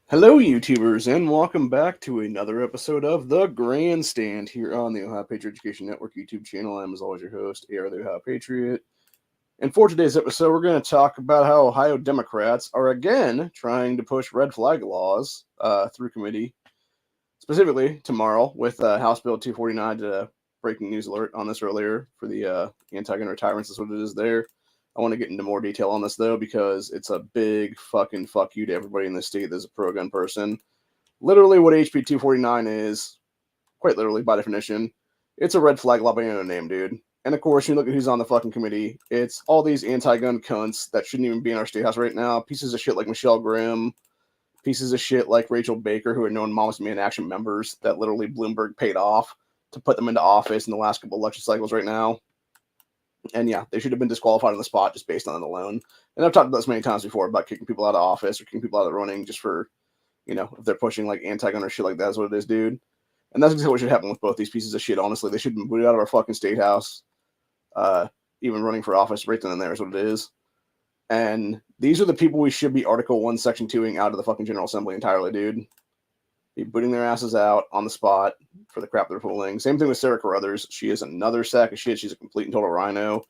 Hello, YouTubers, and welcome back to another episode of The Grandstand here on the Ohio Patriot Education Network YouTube channel. I'm, as always, your host, AR the Ohio Patriot. And for today's episode, we're going to talk about how Ohio Democrats are again trying to push red flag laws through committee, specifically tomorrow with House Bill 249. Breaking news alert on this earlier for the anti-gun retirements. That's what it is there. I want to get into more detail on this, though, because it's a big fucking fuck you to everybody in the state that's a pro-gun person. Literally what HB249 is, quite literally by definition, it's a red flag law by no name, dude. And of course, you look at who's on the fucking committee. It's all these anti-gun cunts that shouldn't even be in our state house right now. Pieces of shit like Michelle Grimm. Pieces of shit like Rachel Baker, who are known Moms Man Action members that literally Bloomberg paid off to put them into office in the last couple election cycles right now. And yeah, they should have been disqualified on the spot just based on it alone. And I've talked about this many times before about kicking people out of office or kicking people out of the running just for, if they're pushing like anti-gun or shit like that is what it is, dude. And that's exactly what should happen with both these pieces of shit, honestly. They should have been booted out of our fucking state house. Even running for office right then and there is what it is. And these are the people we should be Article 1, Section 2ing out of the fucking General Assembly entirely, dude. Be booting their asses out on the spot for the crap they're pulling. Same thing with Sarah Carruthers. She is another sack of shit. She's a complete and total rhino.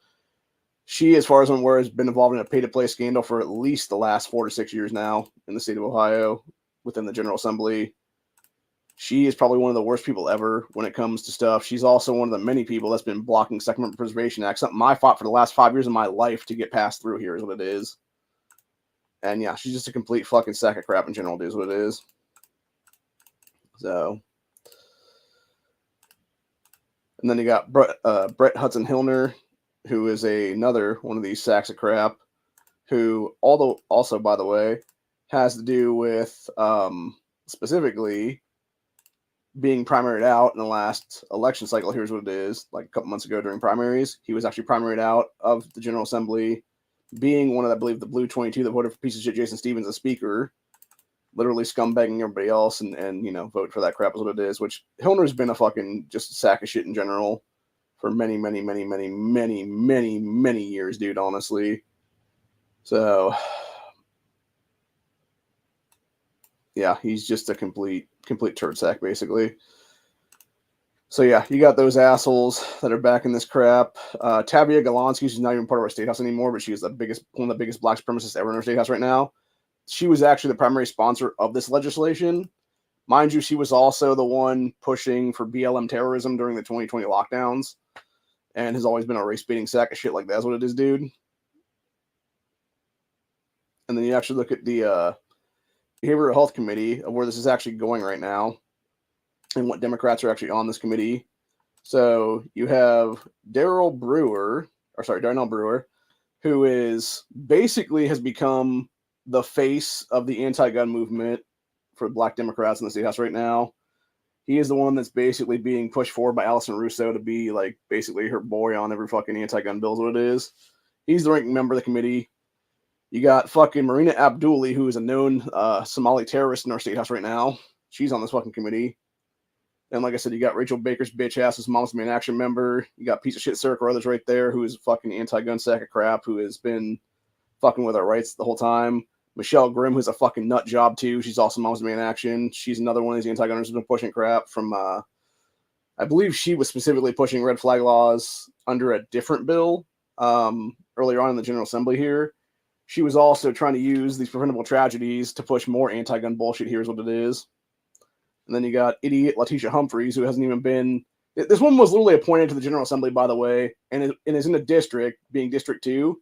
She, as far as I'm aware, has been involved in a pay-to-play scandal for at least the last 4 to 6 years now in the state of Ohio within the General Assembly. She is probably one of the worst people ever when it comes to stuff. She's also one of the many people that's been blocking Second Amendment Preservation Act, something I fought for the last 5 years of my life to get passed through here is what it is. And yeah, she's just a complete fucking sack of crap in general, dude, is what it is. So, and then you got Brett Hudson Hillner, who is another one of these sacks of crap, who, also, by the way, has to do with specifically being primaried out in the last election cycle. Here's what it is. Like a couple months ago during primaries, he was actually primaried out of the General Assembly, being one of, I believe, the Blue 22 that voted for piece of shit Jason Stevens as Speaker, literally scumbagging everybody else and vote for that crap is what it is, which Hillner's been a fucking just a sack of shit in general for many, many, many, many, many, many, many years, dude, honestly. So, yeah, he's just a complete turd sack, basically. So, yeah, you got those assholes that are back in this crap. Tavia Golonsky, who's not even part of our state house anymore, but she's one of the biggest black supremacists ever in our state house right now. She was actually the primary sponsor of this legislation. Mind you, she was also the one pushing for BLM terrorism during the 2020 lockdowns and has always been a race-baiting sack of shit like that's what it is, dude. And then you actually look at the Behavioral Health Committee of where this is actually going right now and what Democrats are actually on this committee. So you have Darnell Brewer, who is basically has become the face of the anti-gun movement for black Democrats in the state house right now. He is the one that's basically being pushed forward by Allison Russo to be like basically her boy on every fucking anti-gun bill is what it is. He's the ranking member of the committee. You got fucking Marina Abduli, who is a known Somali terrorist in our state house right now. She's on this fucking committee. And like I said, you got Rachel Baker's bitch ass as Moms Man Action member. You got piece of shit Sarah Carruthers right there, who is a fucking anti-gun sack of crap, who has been fucking with our rights the whole time. Michelle Grimm, who's a fucking nut job too. She's also Moms Man Action. She's another one of these anti-gunners who's been pushing crap from, I believe she was specifically pushing red flag laws under a different bill earlier on in the General Assembly here. She was also trying to use these preventable tragedies to push more anti-gun bullshit. Here's what it is. And then you got idiot Letitia Humphreys, who hasn't even been... This one was literally appointed to the General Assembly, by the way, and is in a district, being District 2,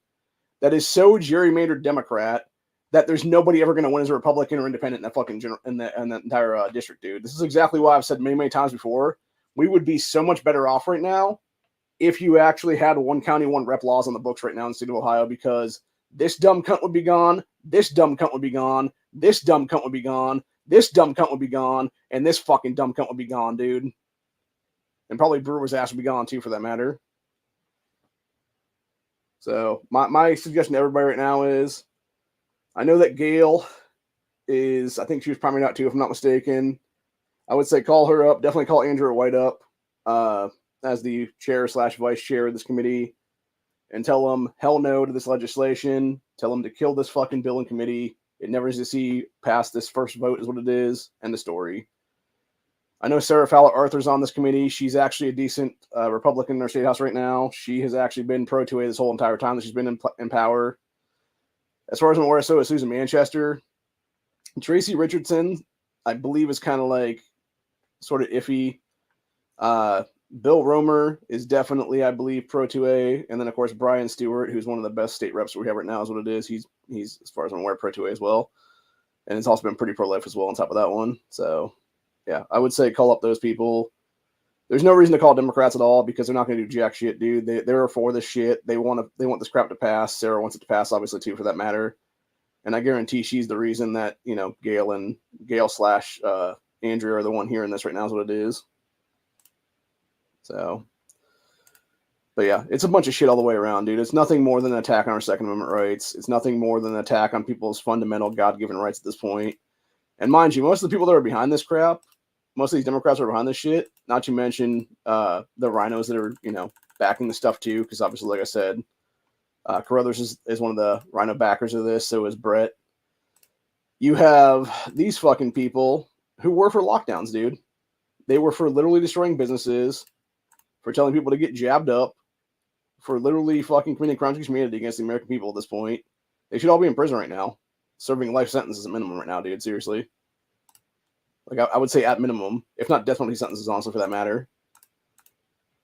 that is so gerrymandered Democrat that there's nobody ever going to win as a Republican or independent in that fucking in that entire district, dude. This is exactly why I've said many, many times before. We would be so much better off right now if you actually had one county, one rep laws on the books right now in the state of Ohio, because this dumb cunt would be gone, this dumb cunt would be gone, this dumb cunt would be gone, this dumb cunt would be gone, and this fucking dumb cunt would be gone, dude. And probably Brewer's ass would be gone too, for that matter. So my suggestion to everybody right now is, I know that Gail is, I think she was primaried out too, if I'm not mistaken. I would say call her up. Definitely call Andrew White up as the chair/vice chair of this committee and tell them hell no to this legislation. Tell them to kill this fucking bill in committee It never needs to see past this first vote is what it is, and the story. I know Sarah Fowler Arthur's on this committee. She's actually a decent Republican in our state house right now. She has actually been pro 2A this whole entire time that she's been in power. As far as I'm aware, so is Susan Manchester. Tracy Richardson, I believe, is kind of like sort of iffy. Bill Romer is definitely, I believe, pro 2A. And then, of course, Brian Stewart, who's one of the best state reps we have right now, is what it is. He's as far as I'm aware, pro 2A as well. And it's also been pretty pro-life as well on top of that one. So, yeah, I would say call up those people. There's no reason to call Democrats at all because they're not going to do jack shit, dude. They're for this shit. They want this crap to pass. Sarah wants it to pass, obviously, too, for that matter. And I guarantee she's the reason that, Gail slash Andrea are the one hearing this right now is what it is. So, but yeah, it's a bunch of shit all the way around, dude. It's nothing more than an attack on our Second Amendment rights. It's nothing more than an attack on people's fundamental God-given rights at this point. And mind you, most of the people that are behind this crap, most of these Democrats are behind this shit, not to mention the rhinos that are, backing the stuff too, because obviously, like I said, Carruthers is one of the rhino backers of this, so is Brett. You have these fucking people who were for lockdowns, dude. They were for literally destroying businesses, for telling people to get jabbed up, for literally fucking committing crimes against humanity against the American people at this point. They should all be in prison right now, serving life sentences at minimum right now, dude. Seriously. Like, I would say at minimum, if not death penalty sentences, honestly, for that matter.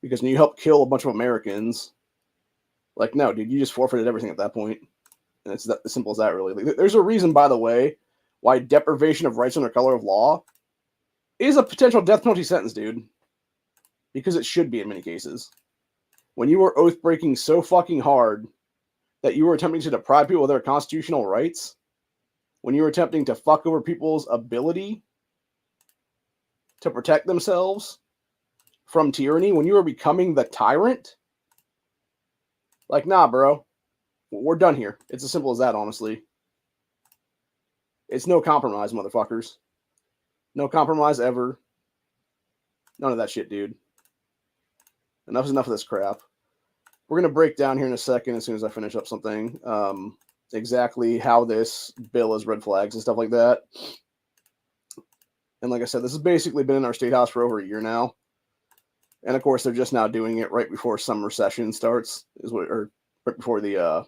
Because when you help kill a bunch of Americans, like, no, dude, you just forfeited everything at that point. And it's as simple as that, really. Like, there's a reason, by the way, why deprivation of rights under color of law is a potential death penalty sentence, dude. Because it should be in many cases. When you are oath breaking so fucking hard that you are attempting to deprive people of their constitutional rights, when you are attempting to fuck over people's ability to protect themselves from tyranny, when you are becoming the tyrant, like, nah, bro, we're done here. It's as simple as that, honestly. It's no compromise, motherfuckers. No compromise ever. None of that shit, dude. Enough is enough of this crap. We're going to break down here in a second, as soon as I finish up something, exactly how this bill is red flags and stuff like that. And like I said, this has basically been in our state house for over a year now. And of course, they're just now doing it right before summer session starts, or right before the,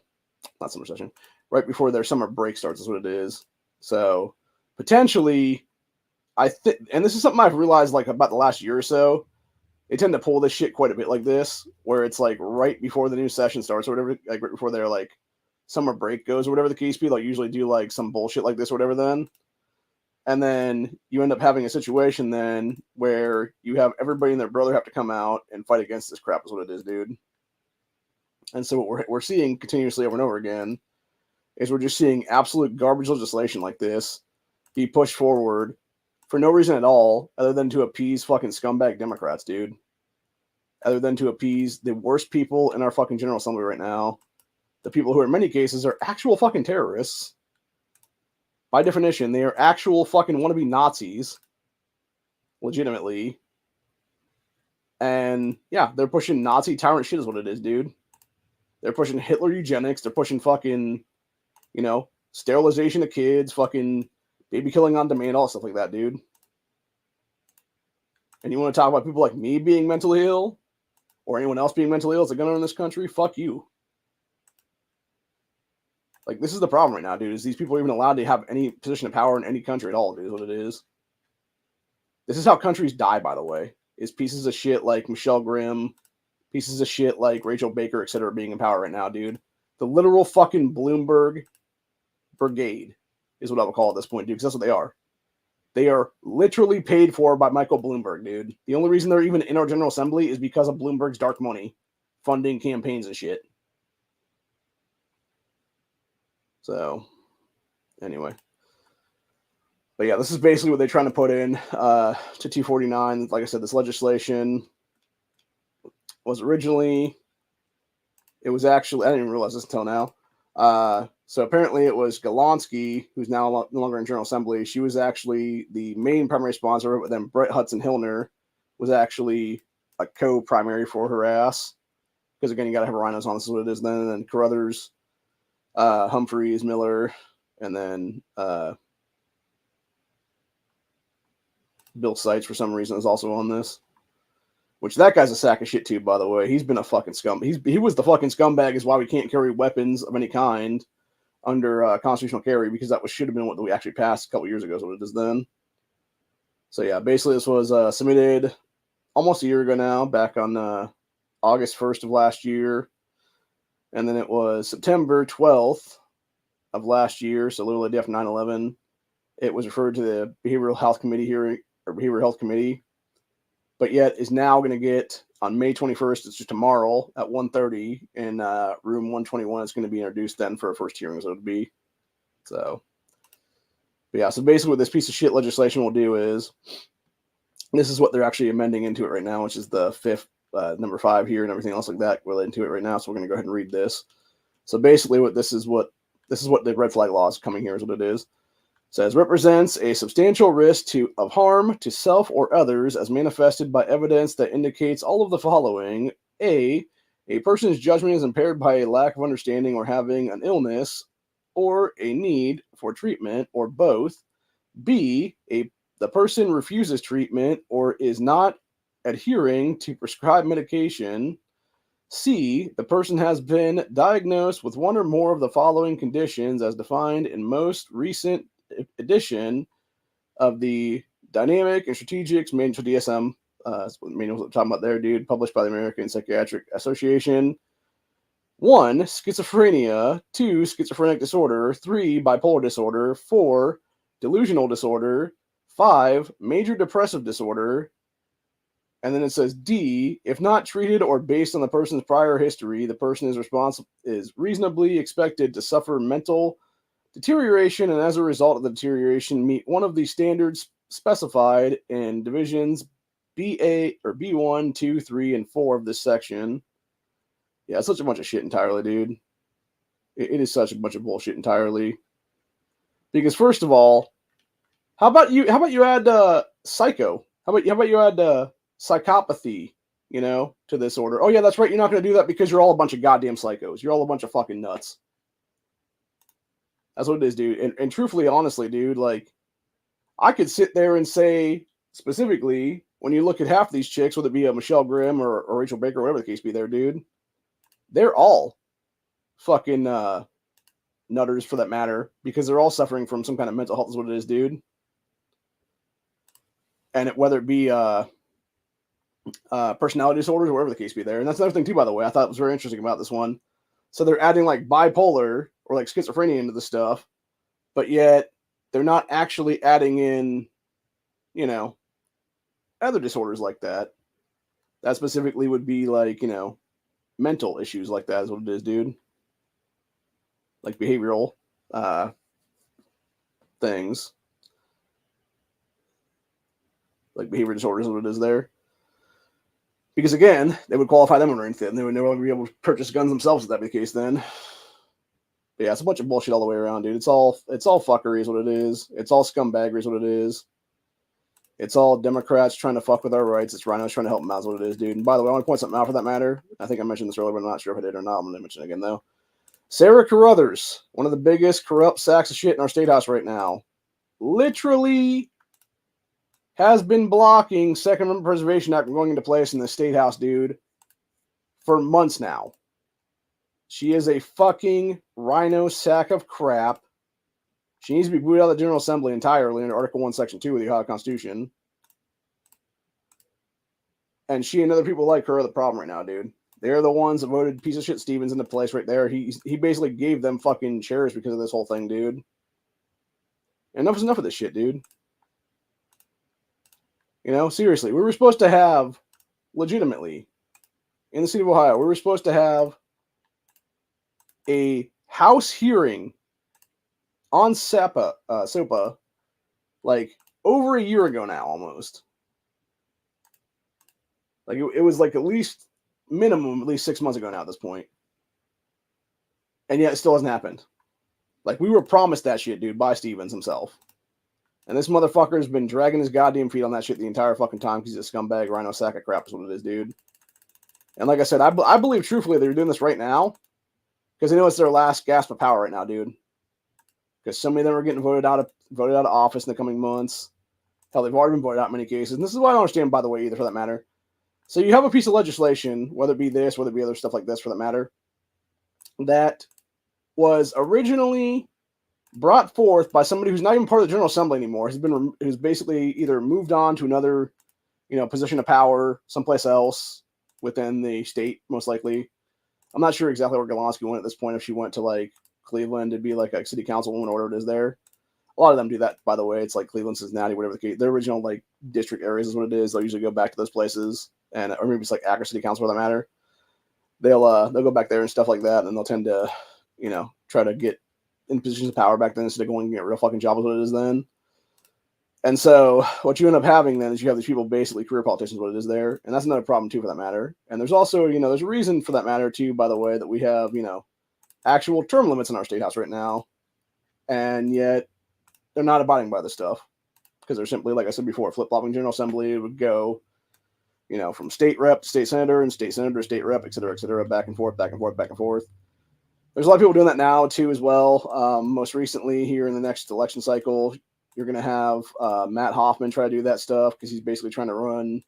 not summer session, right before their summer break starts is what it is. So potentially, and this is something I've realized like about the last year or so, they tend to pull this shit quite a bit like this, where it's like right before the new session starts or whatever, like right before their like summer break goes or whatever the case be, they'll usually do like some bullshit like this or whatever then. And then you end up having a situation then where you have everybody and their brother have to come out and fight against this crap is what it is, dude. And so what we're seeing continuously over and over again is we're just seeing absolute garbage legislation like this be pushed forward for no reason at all other than to appease fucking scumbag Democrats, dude. Other than to appease the worst people in our fucking General Assembly right now. The people who in many cases are actual fucking terrorists. By definition, they are actual fucking wannabe Nazis. Legitimately. And yeah, they're pushing Nazi tyrant shit is what it is, dude. They're pushing Hitler eugenics. They're pushing fucking, sterilization of kids, fucking baby killing on demand, all stuff like that, dude. And you want to talk about people like me being mentally ill? Or anyone else being mentally ill as a gunner in this country? Fuck you. Like, this is the problem right now, dude, is these people are even allowed to have any position of power in any country at all, dude, is what it is. This is how countries die, by the way, is pieces of shit like Michelle Grimm, pieces of shit like Rachel Baker, etc. being in power right now, dude. The literal fucking Bloomberg brigade is what I would call at this point, dude, because that's what they are. They are literally paid for by Michael Bloomberg, dude. The only reason they're even in our General Assembly is because of Bloomberg's dark money funding campaigns and shit. So, anyway. But yeah, this is basically what they're trying to put in to 249. Like I said, this legislation was originally, it was actually, I didn't even realize this until now. So apparently it was Golonsky, who's now no longer in General Assembly. She was actually the main primary sponsor, but then Brett Hudson Hillner was actually a co-primary for her ass. Because again, you got to have rhinos on, this is what it is then. And then Carruthers, Humphreys, Miller, And then Bill Seitz, for some reason, is also on this. Which, that guy's a sack of shit, too, by the way. He's been a fucking scum. He was the fucking scumbag is why we can't carry weapons of any kind under constitutional carry, because that should have been what we actually passed a couple years ago, is what it is then. So, yeah, basically this was submitted almost a year ago now, back on August 1st of last year. And then it was September 12th of last year, so literally day after 9/11. It was referred to the Behavioral Health Committee hearing, or Behavioral Health Committee, but yet is now going to get, on May 21st, it's just tomorrow at 1:30 in room 121. It's going to be introduced then for a first hearing, so it would be. So, but yeah, so basically what this piece of shit legislation will do is, this is what they're actually amending into it right now, which is the fifth, number 5 here and everything else like that related to it right now. So we're going to go ahead and read this. So basically what this is what the red flag law is coming here is what it is. It says, represents a substantial risk of harm to self or others as manifested by evidence that indicates all of the following. A person's judgment is impaired by a lack of understanding or having an illness or a need for treatment, or both. B, the person refuses treatment or is not adhering to prescribed medication. C, the person has been diagnosed with one or more of the following conditions as defined in most recent edition of the Dynamic and Strategic Manual, DSM, that's what manuals I'm talking about there, dude, published by the American Psychiatric Association. 1, schizophrenia. 2, schizophrenic disorder. 3, bipolar disorder. 4, delusional disorder. 5, major depressive disorder. And then it says D, if not treated or based on the person's prior history, the person is reasonably expected to suffer mental deterioration, and as a result of the deterioration, meet one of the standards specified in divisions BA or B1, 2, 3, and 4 of this section. Yeah, it's such a bunch of shit entirely, dude. It is such a bunch of bullshit entirely. Because first of all, how about you add psycho? How about you add psychopathy, to this order? Oh yeah, that's right. You're not going to do that because you're all a bunch of goddamn psychos. You're all a bunch of fucking nuts. That's what it is, dude. And truthfully, honestly, dude, like, I could sit there and say specifically, when you look at half these chicks, whether it be Michelle Grimm or Rachel Baker, or whatever the case be there, dude, they're all fucking nutters for that matter, because they're all suffering from some kind of mental health is what it is, dude. And whether it be personality disorders or whatever the case be there. And that's another thing too, by the way, I thought was very interesting about this one. So they're adding like bipolar or like schizophrenia into the stuff, but yet they're not actually adding in, other disorders like that. That specifically would be like, mental issues like that is what it is, dude. Like behavioral things. Like behavior disorders is what it is there. Because again, they would qualify them under anything. They would never be able to purchase guns themselves if that be the case then. But yeah, it's a bunch of bullshit all the way around, dude. It's all fuckery is what it is. It's all scumbaggery is what it is. It's all Democrats trying to fuck with our rights. It's rhinos trying to help them out is what it is, dude. And by the way, I want to point something out for that matter. I think I mentioned this earlier, but I'm not sure if I did or not. I'm going to mention it again, though. Sarah Carruthers, one of the biggest corrupt sacks of shit in our state house right now, literally has been blocking Second Amendment Preservation Act from going into place in the state house, dude, for months now. She is a fucking rhino sack of crap. She needs to be booted out of the General Assembly entirely under Article 1, Section 2 of the Ohio Constitution. And she and other people like her are the problem right now, dude. They're the ones that voted piece of shit Stevens into place right there. He basically gave them fucking chairs because of this whole thing, dude. Enough is enough of this shit, dude. Seriously, we were supposed to have, legitimately, in the state of Ohio, we were supposed to have a House hearing on SOPA, like, over a year ago now, almost. Like, it was, like, at least 6 months ago now at this point. And yet, it still hasn't happened. Like, we were promised that shit, dude, by Stevens himself. And this motherfucker has been dragging his goddamn feet on that shit the entire fucking time because he's a scumbag, rhino sack of crap is what it is, dude. And like I said, I believe truthfully they're doing this right now because they know it's their last gasp of power right now, dude. because so many of them are getting voted out of office in the coming months. Hell, they've already been voted out in many cases. And this is why I don't understand, by the way, either, for that matter. So you have a piece of legislation, whether it be this, whether it be other stuff like this, for that matter, that was originally brought forth by somebody who's not even part of the General Assembly anymore. Who's basically either moved on to another, position of power someplace else within the state, most likely. I'm not sure exactly where Galansky went at this point. If she went to like Cleveland to be like a city councilwoman or whatever it is there. A lot of them do that, by the way. It's like Cleveland, Cincinnati, whatever the case. Their original like district areas is what it is. They'll usually go back to those places, or maybe it's like Akron City Council for that matter. They'll go back there and stuff like that, and they'll tend to, try to get in positions of power back then instead of going and get a real fucking job is what it is then. And so what you end up having then is you have these people basically career politicians, what it is there, and that's another problem too for that matter. And there's also, there's a reason for that matter too, by the way, that we have, actual term limits in our state house right now, and yet they're not abiding by this stuff because they're simply, like I said before, flip-flopping General Assembly. It would go, from state rep to state senator and state senator to state rep, et cetera, back and forth, back and forth, back and forth. There's a lot of people doing that now too as well. Most recently here in the next election cycle, you're going to have Matt Hoffman try to do that stuff because he's basically trying to run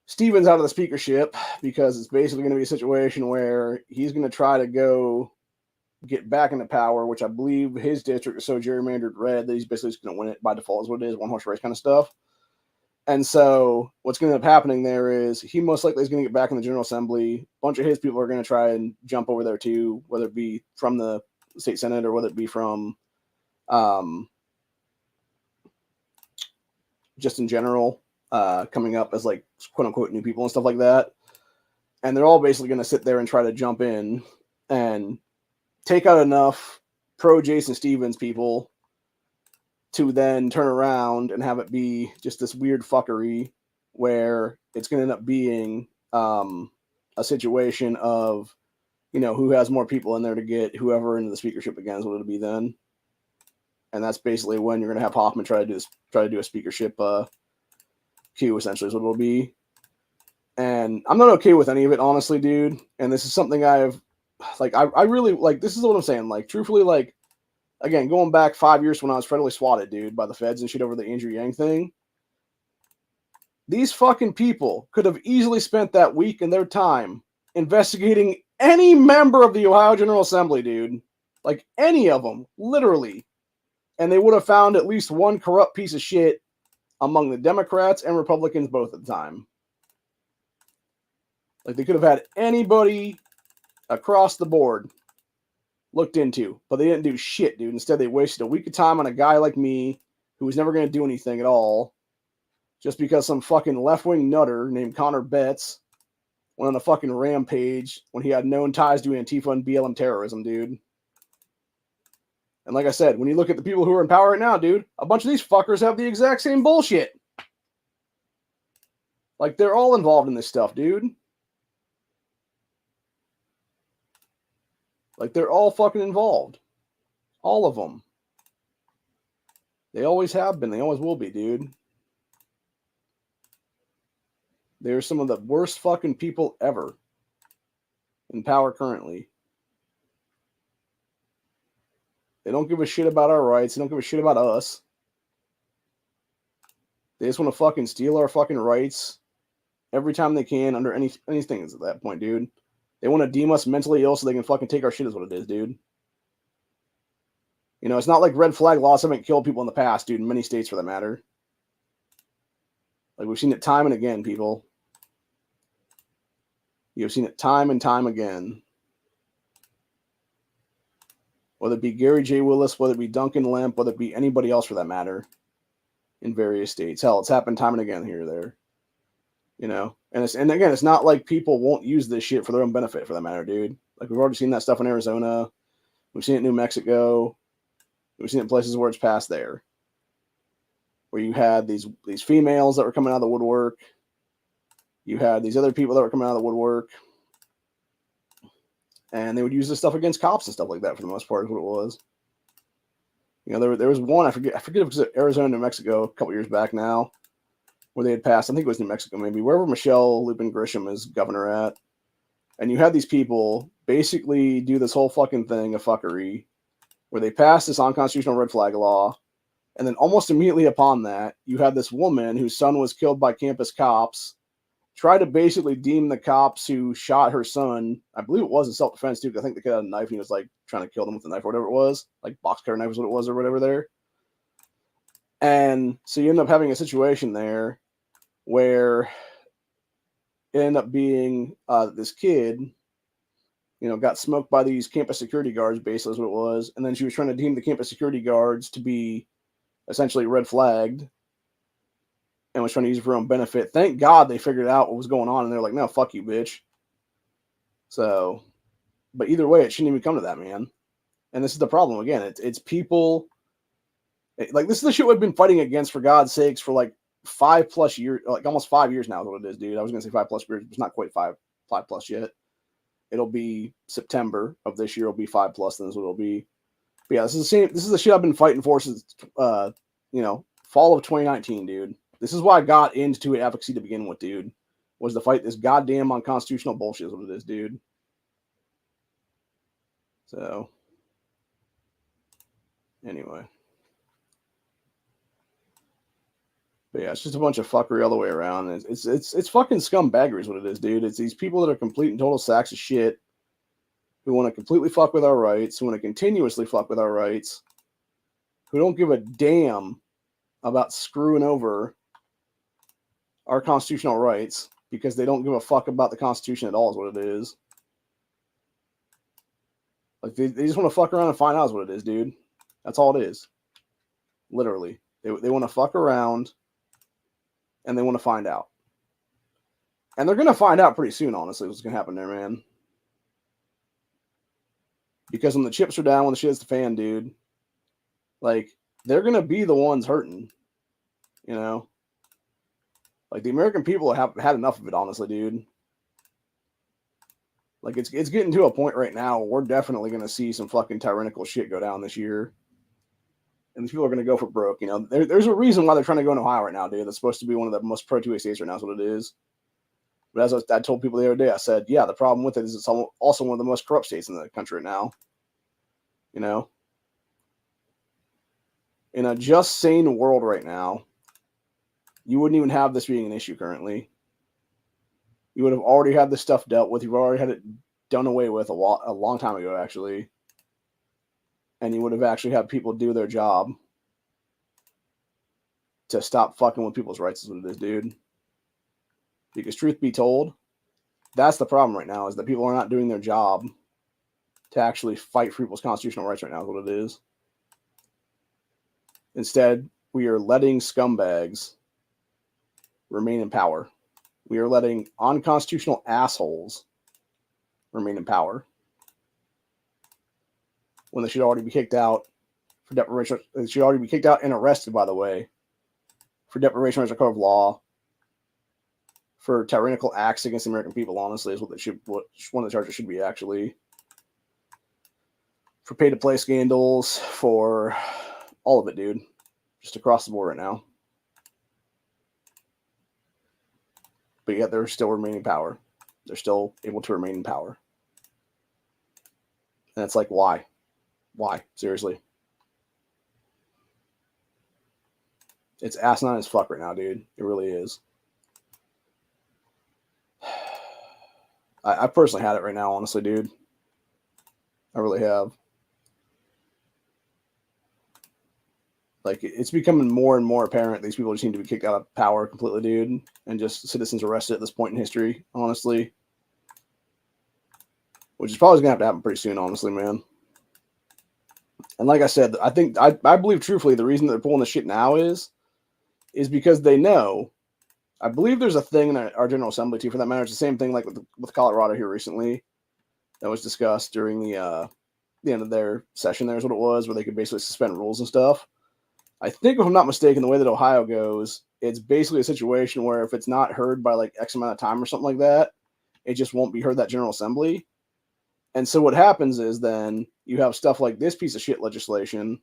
Stevens out of the speakership because it's basically going to be a situation where he's going to try to go get back into power, which I believe his district is so gerrymandered red that he's basically just going to win it by default is what it is, one horse race kind of stuff. And so what's going to end up happening there is he most likely is going to get back in the General Assembly. A bunch of his people are going to try and jump over there too, whether it be from the state Senate or whether it be from just in general, coming up as like quote unquote new people and stuff like that. And they're all basically going to sit there and try to jump in and take out enough pro Jason Stevens people to then turn around and have it be just this weird fuckery where it's going to end up being a situation of, who has more people in there to get whoever into the speakership again is what it'll be then. And that's basically when you're going to have Hoffman try to do a speakership queue, essentially is what it'll be. And I'm not okay with any of it, honestly, dude. And this is something I really, like, this is what I'm saying. Like, truthfully, like, again, going back 5 years when I was federally swatted, dude, by the feds and shit over the Andrew Yang thing, these fucking people could have easily spent that week in their time investigating any member of the Ohio General Assembly, dude. Like, any of them, literally. And they would have found at least one corrupt piece of shit among the Democrats and Republicans both at the time. Like, they could have had anybody across the board looked into, but they didn't do shit, dude. Instead, they wasted a week of time on a guy like me who was never going to do anything at all just because some fucking left-wing nutter named Connor Betts went on a fucking rampage when he had known ties to Antifa and BLM terrorism, dude. And like I said, when you look at the people who are in power right now, dude, a bunch of these fuckers have the exact same bullshit. Like, they're all involved in this stuff, dude. Like, they're all fucking involved. All of them. They always have been. They always will be, dude. They're some of the worst fucking people ever in power currently. They don't give a shit about our rights. They don't give a shit about us. They just want to fucking steal our fucking rights every time they can under anything at that point, dude. They want to deem us mentally ill so they can fucking take our shit is what it is, dude. It's not like red flag laws haven't killed people in the past, dude, in many states for that matter. Like, we've seen it time and again, people. You've seen it time and time again. Whether it be Gary J. Willis, whether it be Duncan Lemp, whether it be anybody else for that matter in various states. Hell, it's happened time and again here or there. And again, it's not like people won't use this shit for their own benefit for that matter, dude. Like, we've already seen that stuff in Arizona. We've seen it in New Mexico. We've seen it in places where it's passed there. Where you had these females that were coming out of the woodwork. You had these other people that were coming out of the woodwork. And they would use this stuff against cops and stuff like that for the most part is what it was. There was one, I forget if it was Arizona, New Mexico, a couple years back now, where they had passed, I think it was New Mexico maybe, wherever Michelle Lupin Grisham is governor at. And you had these people basically do this whole fucking thing of fuckery where they passed this unconstitutional red flag law. And then almost immediately upon that, you had this woman whose son was killed by campus cops try to basically deem the cops who shot her son. I believe it was in self-defense too, because I think the kid had a knife and he was like trying to kill them with a knife or whatever it was. Like box cutter knife was what it was or whatever there. And so you end up having a situation there where it ended up being this kid, got smoked by these campus security guards, basically is what it was. And then she was trying to deem the campus security guards to be essentially red flagged and was trying to use it for her own benefit. Thank God they figured out what was going on, and they're like, no, fuck you, bitch. So, but either way, it shouldn't even come to that, man. And this is the problem. Again, it's people. Like, this is the shit we've been fighting against, for God's sakes, for like 5+ years, like almost 5 years now is what it is, dude. I was going to say 5+ years, but it's not quite 5+ yet. It'll be September of this year. It'll be 5+, then is what it'll be. But yeah, this is the shit I've been fighting for since, fall of 2019, dude. This is why I got into advocacy to begin with, dude. Was to fight this goddamn unconstitutional bullshit is what it is, dude. So, anyway. But yeah, it's just a bunch of fuckery all the way around. It's fucking scumbaggery is what it is, dude. It's these people that are complete and total sacks of shit who want to completely fuck with our rights, who want to continuously fuck with our rights, who don't give a damn about screwing over our constitutional rights because they don't give a fuck about the Constitution at all is what it is. Like, they just want to fuck around and find out is what it is, dude. That's all it is. Literally. They want to fuck around and they want to find out. And they're going to find out pretty soon, honestly, what's going to happen there, man. Because when the chips are down, when the shit hits the fan, dude, like, they're going to be the ones hurting, Like, the American people have had enough of it, honestly, dude. Like, it's getting to a point right now where we're definitely going to see some fucking tyrannical shit go down this year. And these people are going to go for broke, There's a reason why they're trying to go in Ohio right now, dude. That's supposed to be one of the most pro-2A states right now is what it is. But as I told people the other day, I said, yeah, the problem with it is it's also one of the most corrupt states in the country right now. In a just sane world right now, you wouldn't even have this being an issue currently. You would have already had this stuff dealt with. You've already had it done away with a long time ago, actually. And you would have actually had people do their job to stop fucking with people's rights is what it is, dude. Because truth be told, that's the problem right now, is that people are not doing their job to actually fight for people's constitutional rights right now is what it is. Instead, we are letting scumbags remain in power. We are letting unconstitutional assholes remain in power when they should already be kicked out for deprivation. They should already be kicked out and arrested, by the way, for deprivation of the code of law, for tyrannical acts against the American people, honestly, is what one of the charges should be, actually. For pay-to-play scandals, for all of it, dude. Just across the board right now. But yet they're still remaining in power. They're still able to remain in power. And it's like, why? Why? Seriously. It's asinine as fuck right now, dude. It really is. I personally had it right now, honestly, dude. I really have. Like, it's becoming more and more apparent these people just need to be kicked out of power completely, dude, and just citizens arrested at this point in history, honestly. Which is probably going to happen pretty soon, honestly, man. And like I said, I believe truthfully the reason they're pulling this shit now is because they know. I believe there's a thing in our General Assembly, too, for that matter. It's the same thing like with Colorado here recently that was discussed during the end of their session there is what it was, where they could basically suspend rules and stuff. I think, if I'm not mistaken, the way that Ohio goes, it's basically a situation where if it's not heard by like X amount of time or something like that, it just won't be heard that General Assembly. And so what happens is then you have stuff like this piece of shit legislation.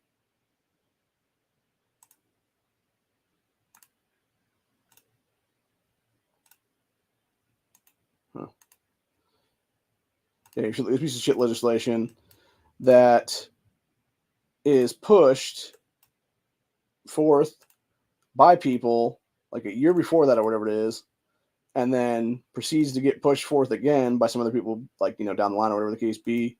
Okay, this piece of shit legislation that is pushed forth by people like a year before that or whatever it is, and then proceeds to get pushed forth again by some other people, like, down the line or whatever the case be.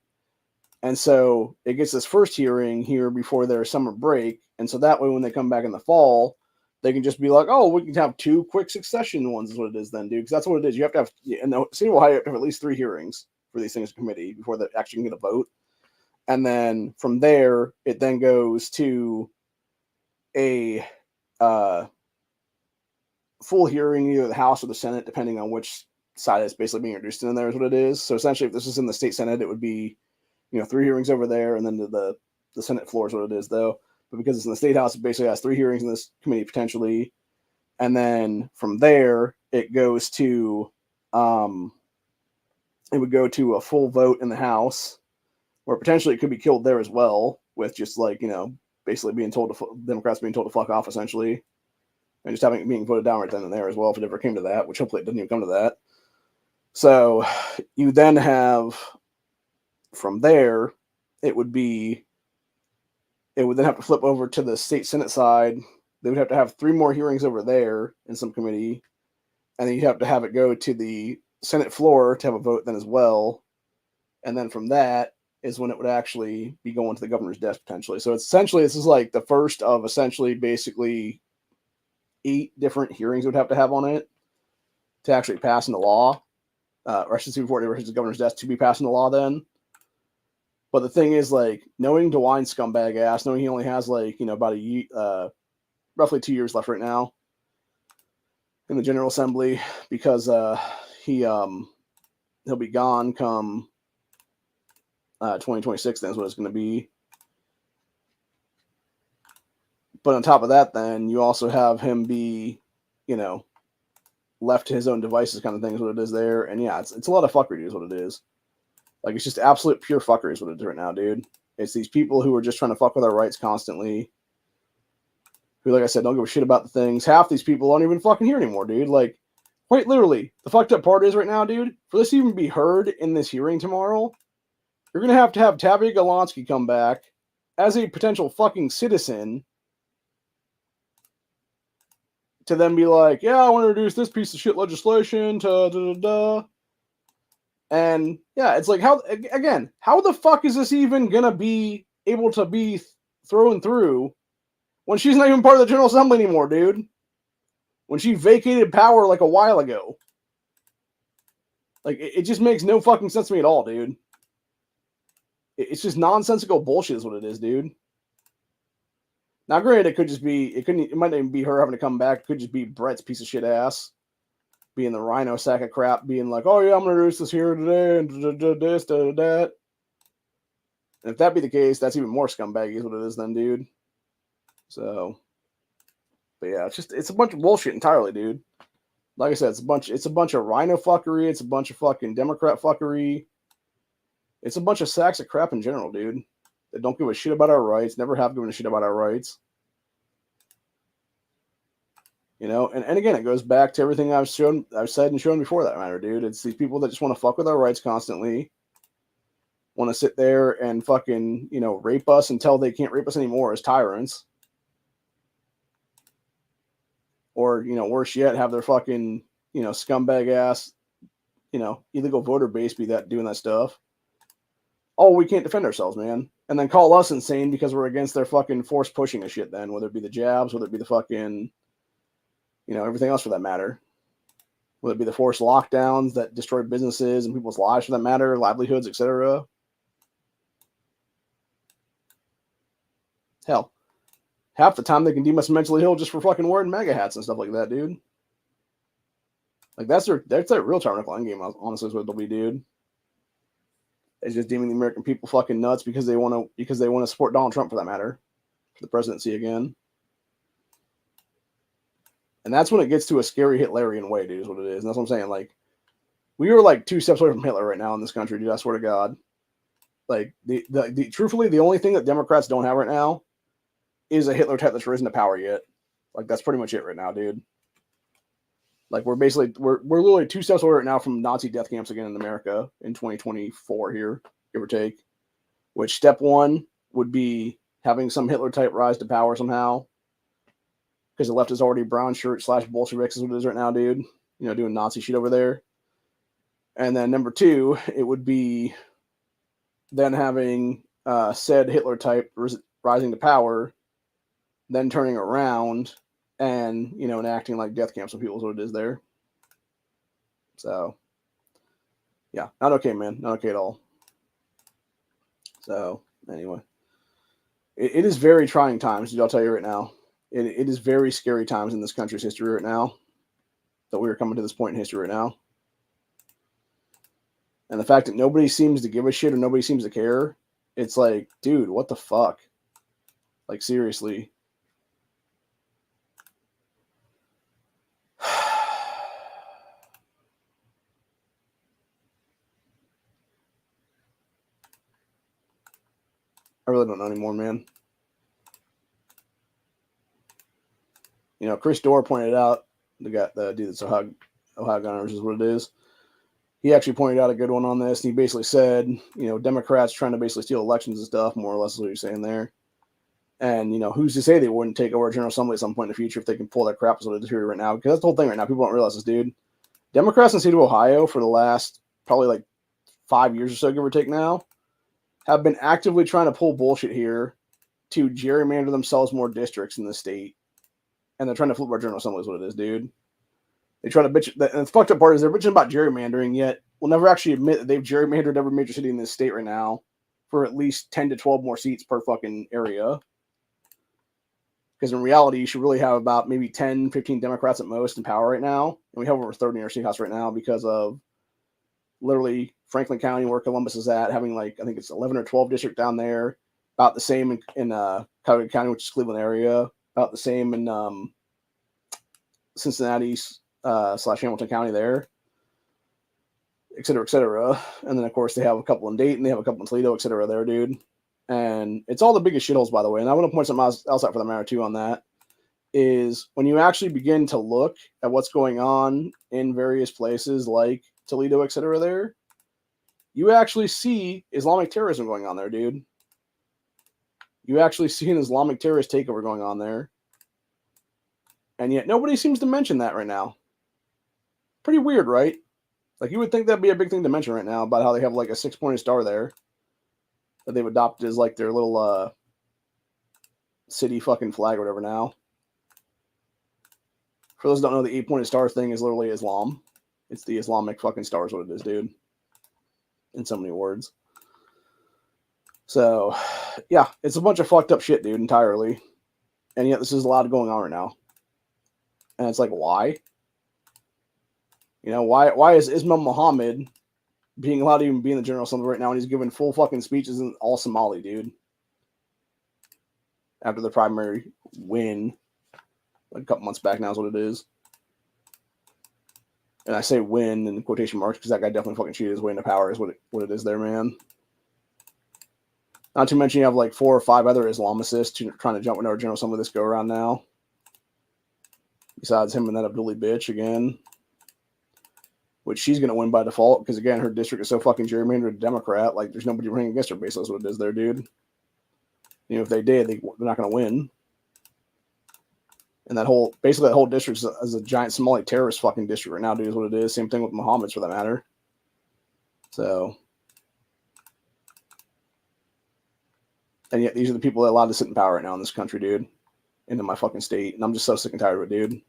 And so it gets this first hearing here before their summer break. And so that way, when they come back in the fall, they can just be like, oh, we can have 2 quick succession ones is what it is then, dude. Because that's what it is. You have to have, in the city of Ohio, you have to have at least 3 hearings for these things committee before they actually can get a vote. And then from there, it then goes to a full hearing, either the House or the Senate, depending on which side is basically being introduced in there is what it is. So essentially, if this is in the state Senate, it would be, 3 hearings over there, and then the Senate floor is what it is, though. But because it's in the state House, it basically has 3 hearings in this committee potentially. And then from there, it goes to, it would go to a full vote in the House, where potentially it could be killed there as well, with just like, basically being told Democrats being told to fuck off, essentially. And just having it being voted down right then and there as well, if it ever came to that, which hopefully it doesn't even come to that. So you then have, from there, it would then have to flip over to the state Senate side. They would have to have 3 more hearings over there in some committee. And then you'd have to have it go to the Senate floor to have a vote then as well. And then from that is when it would actually be going to the governor's desk potentially. So it's essentially, this is like the first of essentially basically 8 different hearings would have to have on it to actually pass into law. Or I should say before it reaches the governor's desk to be passed into law then. But the thing is, like, knowing DeWine's scumbag ass, knowing he only has like, about a year, roughly 2 years left right now in the General Assembly, because he'll be gone come 2026, then is what it's going to be. But on top of that, then you also have him be, left to his own devices, kind of thing is what it is there. And yeah, it's a lot of fuckery, is what it is. Like, it's just absolute pure fuckery is what it is right now, dude. It's these people who are just trying to fuck with our rights constantly. Who, like I said, don't give a shit about the things. Half these people aren't even fucking here anymore, dude. Like, quite literally, the fucked up part is right now, dude, for this to even be heard in this hearing tomorrow, you're going to have Tabby Golonsky come back as a potential fucking citizen to then be like, yeah, I want to introduce this piece of shit legislation to da-da-da. And yeah, it's like, how the fuck is this even going to be able to be thrown through when she's not even part of the General Assembly anymore, dude? When she vacated power like a while ago. Like, it just makes no fucking sense to me at all, dude. It's just nonsensical bullshit is what it is, dude. Now, granted, it might not even be her having to come back. It could just be Brett's piece of shit ass being the rhino sack of crap, being like, oh yeah, I'm going to introduce this here today, and this, that. And if that be the case, that's even more scumbaggy is what it is then, dude. So, but yeah, it's a bunch of bullshit entirely, dude. Like I said, it's a bunch of rhino fuckery. It's a bunch of fucking Democrat fuckery. It's a bunch of sacks of crap in general, dude. That don't give a shit about our rights, never have given a shit about our rights. And again, it goes back to everything I've said and shown before that matter, dude. It's these people that just want to fuck with our rights constantly, want to sit there and fucking, rape us until they can't rape us anymore as tyrants. Or, worse yet, have their fucking, scumbag ass, illegal voter base be that doing that stuff. Oh, we can't defend ourselves, man. And then call us insane because we're against their fucking force pushing of shit then, whether it be the jabs, whether it be the fucking, everything else for that matter. Whether it be the forced lockdowns that destroy businesses and people's lives for that matter, livelihoods, etc. Hell, half the time they can deem us mentally ill just for fucking wearing MAGA hats and stuff like that, dude. Like, that's their real tyrannical endgame, honestly, is what it'll be, dude. It's just deeming the American people fucking nuts because they want to support Donald Trump for that matter, for the presidency again. And that's when it gets to a scary Hitlerian way, dude, is what it is. And that's what I'm saying. Like, we are like 2 steps away from Hitler right now in this country, dude. I swear to God. Like, truthfully, the only thing that Democrats don't have right now is a Hitler type that's risen to power yet. Like, that's pretty much it right now, dude. Like, we're literally 2 steps away right now from Nazi death camps again in America in 2024 here, give or take. Which step 1 would be having some Hitler type rise to power somehow. Because the left is already brown shirt / Bolsheviks is what it is right now, dude. You know, doing Nazi shit over there. And then number 2, it would be then having said Hitler type rising to power, then turning around and, you know, enacting like death camps on people is what it is there. So, yeah, not okay, man. Not okay at all. So, anyway. It is very trying times, dude, I'll tell you right now. It is very scary times in this country's history right now. That we are coming to this point in history right now. And the fact that nobody seems to give a shit or nobody seems to care, it's like, dude, what the fuck? Like, seriously. I really don't know anymore, man. You know, Chris Dorr pointed out, the dude that's Ohio Gunners is what it is. He actually pointed out a good one on this, and he basically said, you know, Democrats trying to basically steal elections and stuff, more or less is what he's saying there. And, you know, who's to say they wouldn't take over General Assembly at some point in the future if they can pull that crap as what it is here right now? Because that's the whole thing right now. People don't realize this, dude. Democrats in the state of Ohio for the last probably like 5 years or so, give or take now, have been actively trying to pull bullshit here to gerrymander themselves more districts in the state. And they're trying to flip our General Assembly is what it is, dude. They try to bitch. And the fucked up part is they're bitching about gerrymandering, yet will never actually admit that they've gerrymandered every major city in this state right now for at least 10 to 12 more seats per fucking area. Because in reality, you should really have about maybe 10, 15 Democrats at most in power right now. And we have over 30 in our state house right now because of literally Franklin County, where Columbus is at, having like, I think it's 11 or 12 district down there. About the same in Cuyahoga County, which is Cleveland area. About the same in Cincinnati / Hamilton County there, et cetera, et cetera. And then, of course, they have a couple in Dayton, they have a couple in Toledo, et cetera there, dude. And it's all the biggest shitholes, by the way. And I want to point something else out for the matter, too, on that, is when you actually begin to look at what's going on in various places like Toledo, et cetera there, you actually see Islamic terrorism going on there, dude. You actually see an Islamic terrorist takeover going on there. And yet nobody seems to mention that right now. Pretty weird, right? Like, you would think that'd be a big thing to mention right now about how they have like a 6-pointed star there that they've adopted as like their little city fucking flag or whatever now. For those who don't know, the 8-pointed star thing is literally Islam. It's the Islamic fucking star is what it is, dude. In so many words. So, yeah, it's a bunch of fucked up shit, dude, entirely. And yet this is a lot going on right now. And it's like, why? You know, why is Ismail Muhammad being allowed to even be in the General Assembly right now and he's giving full fucking speeches in all Somali, dude? After the primary win, like a couple months back now is what it is. And I say win in quotation marks because that guy definitely fucking cheated his way into power is what it is there, man. Not to mention you have like 4 or 5 other Islamicists trying to jump into our General Assembly this go around now. Besides him and that Abdulli bitch again. Which she's going to win by default because, again, her district is so fucking gerrymandered Democrat. Like, there's nobody running against her, basically, is what it is there, dude. You know, if they did, they're not going to win. And that whole district is a giant Somali terrorist fucking district right now, dude, is what it is. Same thing with Muhammad's for that matter. So. And yet, these are the people that are allowed to sit in power right now in this country, dude. Into my fucking state. And I'm just so sick and tired of it, dude.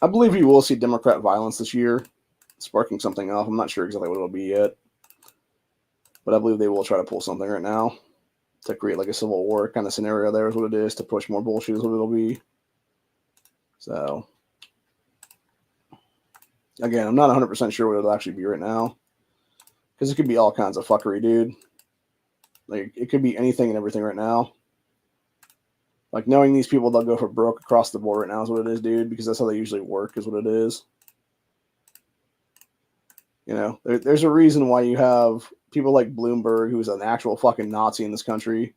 I believe you will see Democrat violence this year, sparking something off. I'm not sure exactly what it'll be yet. But I believe they will try to pull something right now to create like a civil war kind of scenario there is what it is, to push more bullshit is what it'll be. So, again, I'm not 100% sure what it'll actually be right now. Because it could be all kinds of fuckery, dude. Like, it could be anything and everything right now. Like, knowing these people, they'll go for broke across the board right now is what it is, dude, because that's how they usually work is what it is. You know, there's a reason why you have people like Bloomberg, who's an actual fucking Nazi in this country,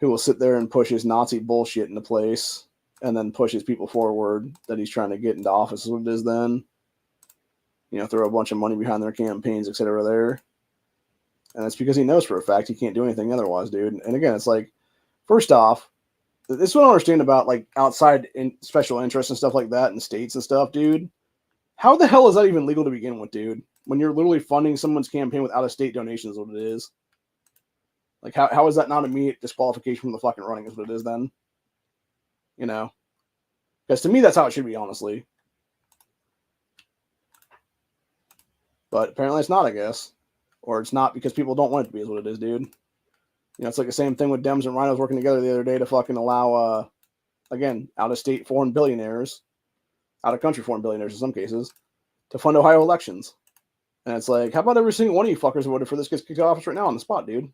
who will sit there and push his Nazi bullshit into place and then pushes people forward that he's trying to get into office is what it is then. Throw a bunch of money behind their campaigns, etc. there. And it's because he knows for a fact he can't do anything otherwise, dude. And again, it's like, first off, this is what I understand about like outside special interests and stuff like that in states and stuff, dude. How the hell is that even legal to begin with, dude? When you're literally funding someone's campaign with out-of-state donations, what it is. Like, how is that not immediate disqualification from the fucking running is what it is then? Because to me, that's how it should be, honestly. But apparently it's not, I guess. Or it's not because people don't want it to be is what it is, dude. It's like the same thing with Dems and Rhinos working together the other day to fucking allow, again, out-of-state foreign billionaires, out-of-country foreign billionaires in some cases, to fund Ohio elections. And it's like, how about every single one of you fuckers voted for this gets kicked out of office right now on the spot, dude?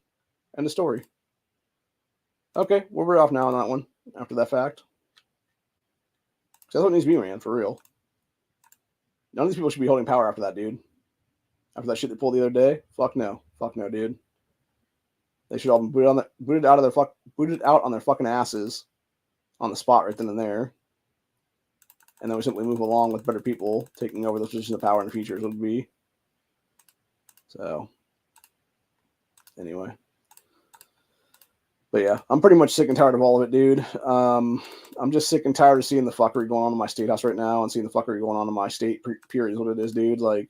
End of story. Okay, we're off now on that one after that fact. That's what needs to be, man, for real. None of these people should be holding power after that, dude. After that shit they pulled the other day, fuck no, dude. They should all be booted out on their fucking asses on the spot right then and there. And then we simply move along with better people taking over those positions of power in the future, as it would be. So, anyway. But yeah, I'm pretty much sick and tired of all of it, dude. I'm just sick and tired of seeing the fuckery going on in my state house right now and seeing the fuckery going on in my state, period, is what it is, dude. Like,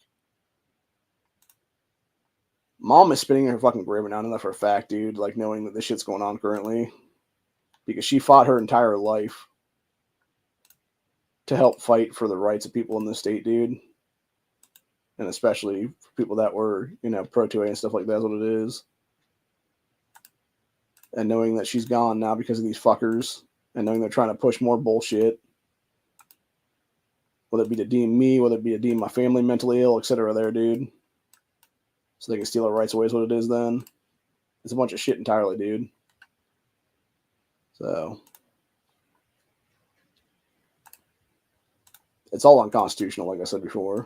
Mom is spinning her fucking grave right now, and that for a fact, dude, like, knowing that this shit's going on currently. Because she fought her entire life to help fight for the rights of people in this state, dude. And especially for people that were, pro-2A and stuff like that is what it is. And knowing that she's gone now because of these fuckers, and knowing they're trying to push more bullshit, whether it be to deem me, whether it be to deem my family mentally ill, etc. there, dude. So they can steal our rights away is what it is then. It's a bunch of shit entirely, dude. So it's all unconstitutional, like I said before.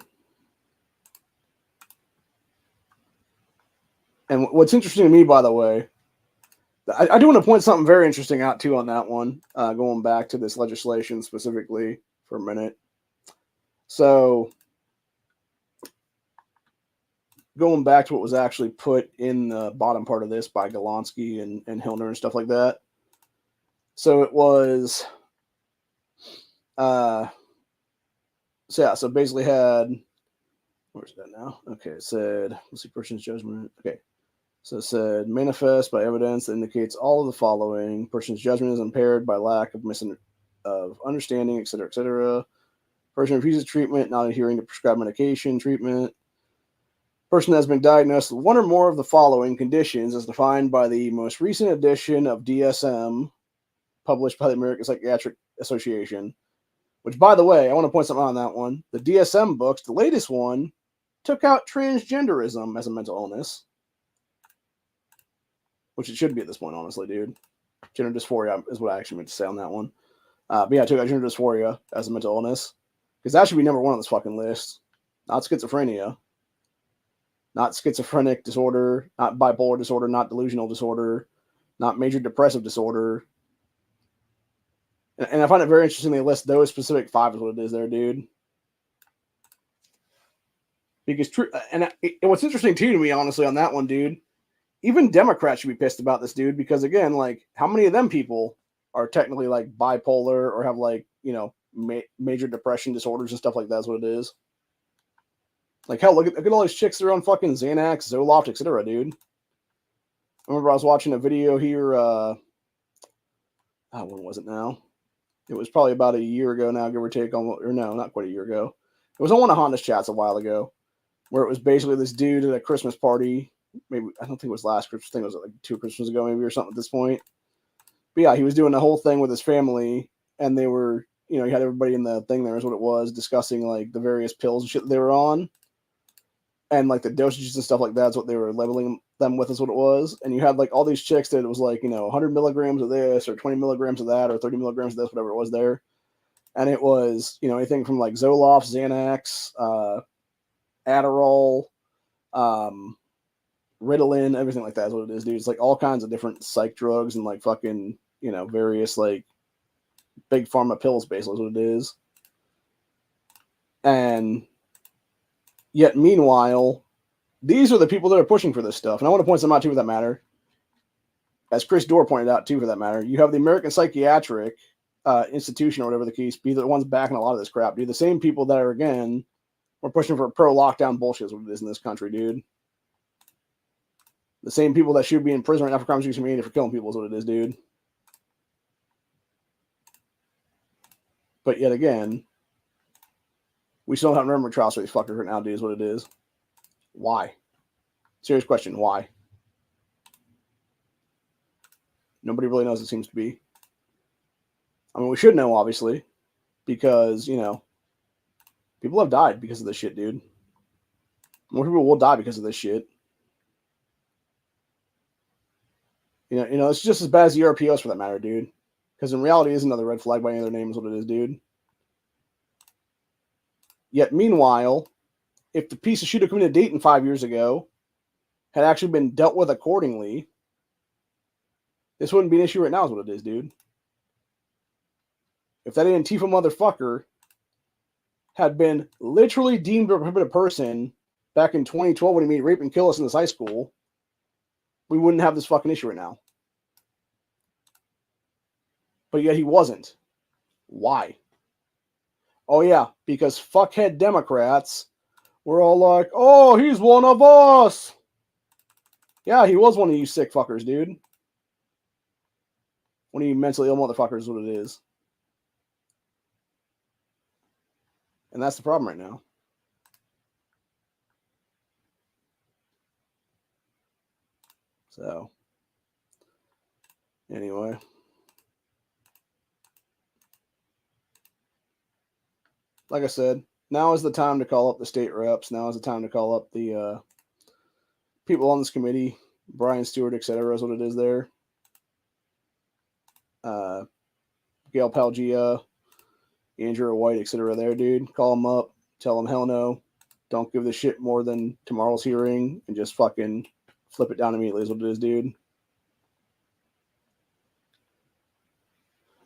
And what's interesting to me, by the way, I do want to point something very interesting out, too, on that one, going back to this legislation specifically for a minute. So, going back to what was actually put in the bottom part of this by Golonsky and Hillner and stuff like that. So, it was, so basically had, where's that now? Okay, it said, let's see, person's judgment. Okay. So it said, manifest by evidence that indicates all of the following. Person's judgment is impaired by lack of understanding, etc., etc. Person refuses treatment, not adhering to prescribed medication treatment. Person has been diagnosed with one or more of the following conditions as defined by the most recent edition of DSM, published by the American Psychiatric Association. Which, by the way, I want to point something out on that one. The DSM books, the latest one, took out transgenderism as a mental illness. Which it should be at this point, honestly, dude. Gender dysphoria is what I actually meant to say on that one. But yeah, I took out gender dysphoria as a mental illness. Because that should be number one on this fucking list. Not schizophrenia. Not schizophrenic disorder. Not bipolar disorder. Not delusional disorder. Not major depressive disorder. And I find it very interesting they list those specific 5 is what it is there, dude. Because and what's interesting too to me, honestly, on that one, dude, even Democrats should be pissed about this, dude, because again, like, how many of them people are technically like bipolar or have like, major depression disorders and stuff like that is what it is. Like, hell, look at all these chicks that are on fucking Xanax, Zoloft, etc., dude. I remember I was watching a video here, when was it now? It was probably about a year ago now, give or take, or no, not quite a year ago. It was on one of Honda's chats a while ago, where it was basically this dude at a Christmas party. Maybe, I don't think it was last Christmas. I think it was like 2 Christmases ago, maybe, or something at this point. But yeah, he was doing the whole thing with his family, and they were, he had everybody in the thing there is what it was, discussing like the various pills and shit that they were on. And like the dosages and stuff like that's what they were leveling them with is what it was. And you had like all these chicks that it was like, 100 milligrams of this or 20 milligrams of that or 30 milligrams of this, whatever it was there. And it was, anything from like Zoloft, Xanax, Adderall, Ritalin, everything like that is what it is, dude. It's like all kinds of different psych drugs and like fucking, various like big pharma pills, basically is what it is. And yet, meanwhile, these are the people that are pushing for this stuff. And I want to point some out, too, for that matter. As Chris Dorr pointed out, too, for that matter, you have the American Psychiatric Institution, or whatever the case be, the ones backing a lot of this crap, dude. The same people that are, again, we're pushing for pro-lockdown bullshit is what it is in this country, dude. The same people that should be in prison right now for crimes against humanity for killing people is what it is, dude. But yet again, we still don't have memory trials for these fuckers right now, dude, is what it is. Why? Serious question, why? Nobody really knows, it seems to be. I mean, we should know, obviously, because, people have died because of this shit, dude. More people will die because of this shit. It's just as bad as the ERPOs for that matter, dude. Because in reality, it is another red flag by any other name is what it is, dude. Yet, meanwhile, if the piece of shit who committed Dayton 5 years ago had actually been dealt with accordingly, this wouldn't be an issue right now is what it is, dude. If that Antifa motherfucker had been literally deemed a prohibited person back in 2012 when he made rape and kill us in this high school, we wouldn't have this fucking issue right now. But yet he wasn't. Why? Oh yeah, because fuckhead Democrats were all like, oh, he's one of us. Yeah, he was one of you sick fuckers, dude. One of you mentally ill motherfuckers is what it is. And that's the problem right now. So, anyway. Like I said, now is the time to call up the state reps. Now is the time to call up the people on this committee, Brian Stewart, etc. is what it is there. Gail Palgia, Andrew White, etc. there, dude. Call them up. Tell them, hell no. Don't give this shit more than tomorrow's hearing and just fucking flip it down immediately is what it is, dude.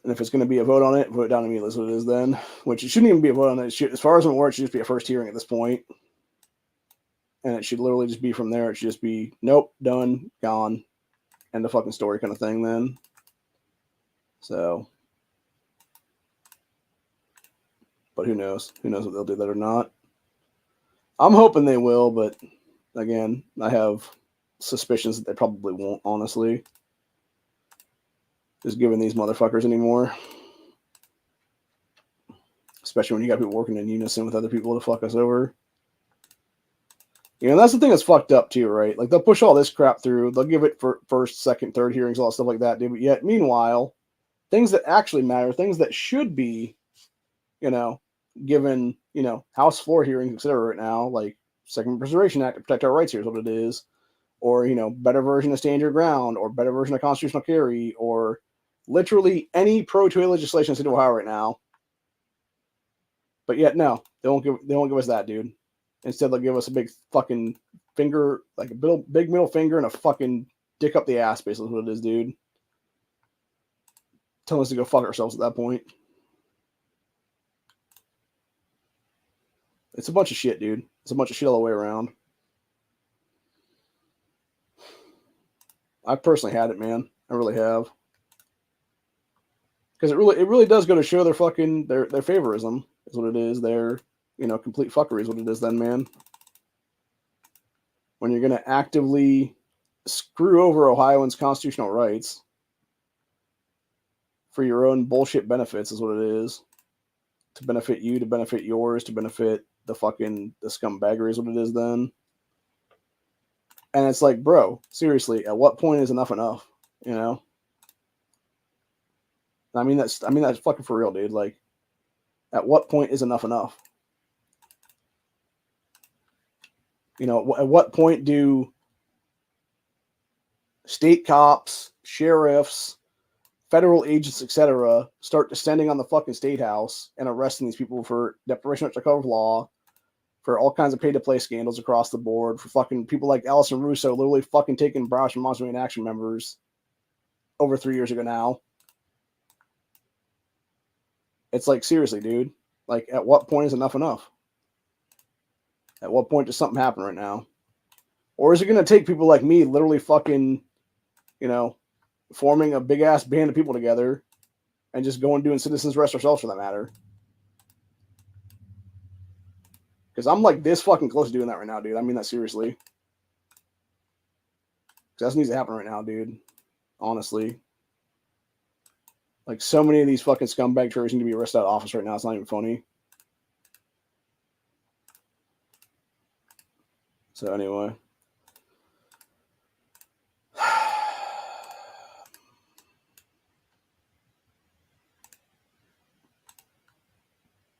And if it's going to be a vote on it, vote it down immediately is what it is then. Which it shouldn't even be a vote on it. As far as I'm aware, it should just be a first hearing at this point. And it should literally just be from there. It should just be, nope, done, gone. End of fucking story kind of thing then. So. But who knows? Who knows if they'll do that or not? I'm hoping they will, but again, I have suspicions that they probably won't, honestly. Just giving these motherfuckers anymore. Especially when you got people working in unison with other people to fuck us over. And that's the thing that's fucked up too, right? Like, they'll push all this crap through. They'll give it for first, second, third hearings, all that stuff like that, dude. But yet, meanwhile, things that actually matter, things that should be, given, House floor hearings, etc. right now, like Second Preservation Act to protect our rights here is what it is. Or, better version of Stand Your Ground, or better version of constitutional carry, or literally any pro-choice legislation in the state of Ohio right now. But yet, no, they won't give us that, dude. Instead, they'll give us a big fucking finger, like a big middle finger and a fucking dick up the ass, basically, is what it is, dude. Telling us to go fuck ourselves at that point. It's a bunch of shit, dude. It's a bunch of shit all the way around. I personally had it, man. I really have. Because it really does go to show their fucking their favorism is what it is. Their complete fuckery is what it is then, man. When you're gonna actively screw over Ohioans' constitutional rights for your own bullshit benefits is what it is. To benefit you, to benefit yours, to benefit the scumbaggery is what it is then. And it's like, bro, seriously, at what point is enough enough? I mean that's fucking for real, dude. Like, at what point is enough enough? At what point do state cops, sheriffs, federal agents, etc., start descending on the fucking state house and arresting these people for deprivation of cover of law, for all kinds of pay-to-play scandals across the board, for fucking people like Allison Russo literally fucking taking Brosh and Monster in Action members over 3 years ago now. It's like, seriously, dude. Like, at what point is enough enough? At what point does something happen right now? Or is it going to take people like me literally fucking, forming a big-ass band of people together and just going doing citizens arrest ourselves for that matter? Because I'm like this fucking close to doing that right now, dude. I mean that seriously. That needs to happen right now, dude. Honestly. Like, so many of these fucking scumbag traitors need to be arrested out of office right now. It's not even funny. So, anyway.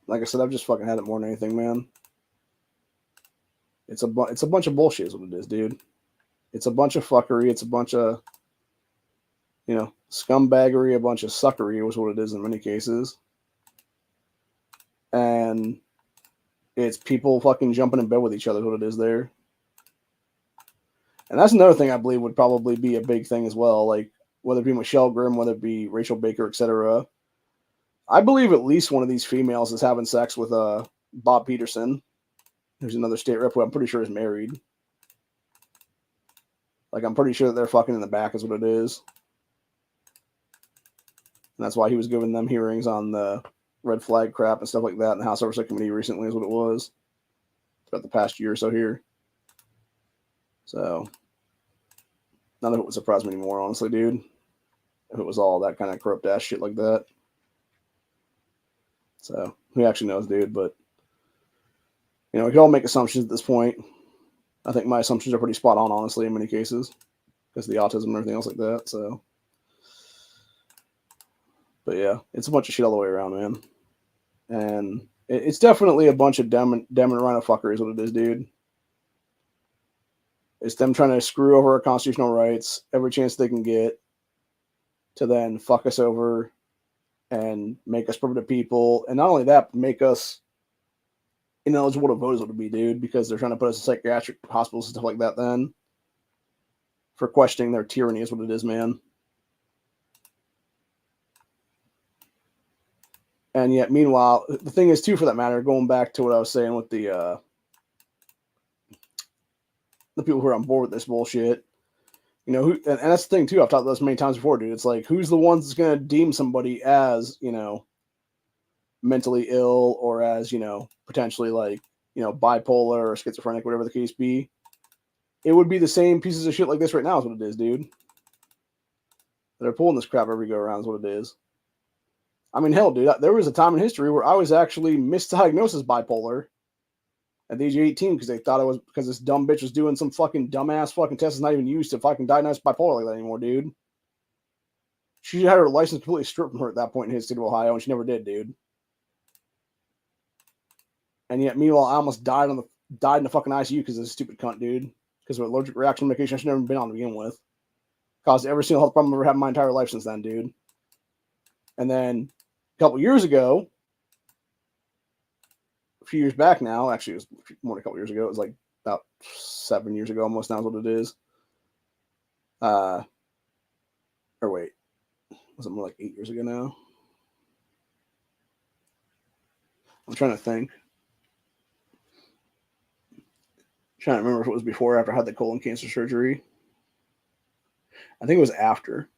Like I said, I've just fucking had it more than anything, man. It's a bunch of bullshit is what it is, dude. It's a bunch of fuckery. It's a bunch of, scumbaggery, a bunch of suckery was what it is in many cases. And it's people fucking jumping in bed with each other is what it is there. And that's another thing I believe would probably be a big thing as well. Like, whether it be Michelle Grimm, whether it be Rachel Baker, etc. I believe at least one of these females is having sex with Bob Peterson, who's another state rep who I'm pretty sure is married. Like, I'm pretty sure that they're fucking in the back is what it is. And that's why he was giving them hearings on the red flag crap and stuff like that in the House Oversight Committee recently is what it was. Throughout the past year or so here. So, none of it would surprise me anymore, honestly, dude. If it was all that kind of corrupt ass shit like that. So, who actually knows, dude? But, we can all make assumptions at this point. I think my assumptions are pretty spot on, honestly, in many cases. Because of the autism and everything else like that, so. But yeah, it's a bunch of shit all the way around, man. And it's definitely a bunch of Dem and Rhino fuckery is what it is, dude. It's them trying to screw over our constitutional rights every chance they can get to then fuck us over and make us primitive people. And not only that, but make us ineligible to vote is what it would be, dude, because they're trying to put us in psychiatric hospitals and stuff like that then for questioning their tyranny is what it is, man. And yet, meanwhile, the thing is, too, for that matter, going back to what I was saying with the people who are on board with this bullshit, and that's the thing, too, I've talked about this many times before, dude. It's like, who's the ones that's going to deem somebody as, mentally ill or as, potentially, like, bipolar or schizophrenic, whatever the case be? It would be the same pieces of shit like this right now is what it is, dude. They're pulling this crap every go around is what it is. I mean, hell, dude, there was a time in history where I was actually misdiagnosed as bipolar at the age of 18 because they thought I was, because this dumb bitch was doing some fucking dumbass fucking test that's not even used to fucking diagnose bipolar like that anymore, dude. She had her license completely stripped from her at that point in his state of Ohio, and she never did, dude. And yet, meanwhile, I almost died in the fucking ICU because of this stupid cunt, dude. Because of allergic reaction medication I should never been on to begin with. Caused every single health problem I've ever had in my entire life since then, dude. And then a couple years ago, a few years back now, actually it was more than a couple years ago, it was like about 7 years ago almost now is what it is. Or wait, was it more like 8 years ago now? I'm trying to think. Trying to remember if it was before or after I had the colon cancer surgery. I think it was after.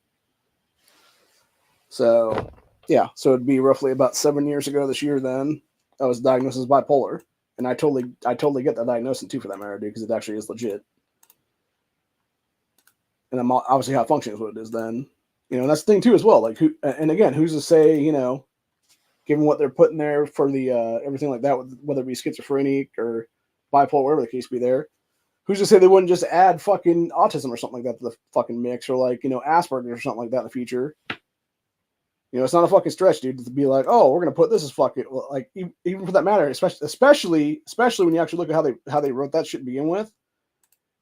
So, yeah. So it'd be roughly about 7 years ago this year then. I was diagnosed as bipolar. And I totally get that diagnosis too, for that matter, dude, because it actually is legit. And I'm obviously how it functions is what it is then. And that's the thing too as well. Like, and again, who's to say, given what they're putting there for the everything like that, whether it be schizophrenic or bipolar, whatever the case be there, who's to say they wouldn't just add fucking autism or something like that to the fucking mix, or like, Asperger's or something like that in the future? It's not a fucking stretch, dude, to be like, oh, we're gonna put this as fucking, like, even for that matter, especially when you actually look at how they wrote that shit to begin with,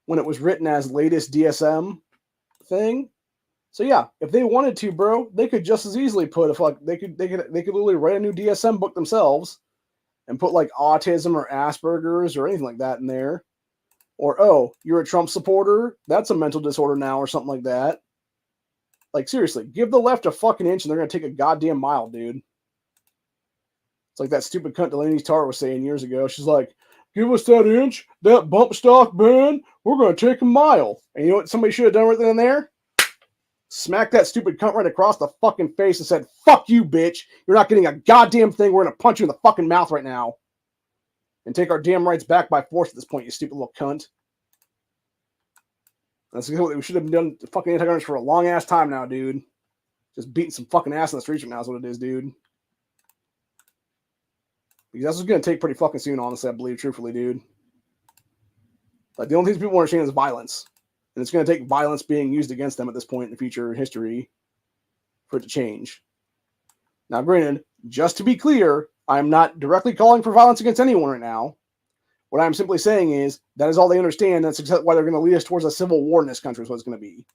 when it was written as latest DSM thing. So yeah, if they wanted to, bro, they could just as easily put they could literally write a new DSM book themselves and put like autism or Asperger's or anything like that in there. Or, oh, you're a Trump supporter? That's a mental disorder now or something like that. Like, seriously, give the left a fucking inch and they're going to take a goddamn mile, dude. It's like that stupid cunt Delaney Tarr was saying years ago. She's like, give us that inch, that bump stock ban, we're going to take a mile. And you know what somebody should have done right then and there? Smack that stupid cunt right across the fucking face and said, fuck you, bitch. You're not getting a goddamn thing. We're going to punch you in the fucking mouth right now. And take our damn rights back by force at this point, you stupid little cunt. That's what we should have done fucking anti-gunners for a long ass time now, dude. Just beating some fucking ass in the streets right now is what it is, dude. Because that's what's going to take pretty fucking soon, honestly, I believe, truthfully, dude. Like, the only thing people understand is violence. And it's going to take violence being used against them at this point in the future history for it to change. Now, granted, just to be clear, I'm not directly calling for violence against anyone right now. What I'm simply saying is that is all they understand. That's why they're going to lead us towards a civil war in this country is what it's going to be.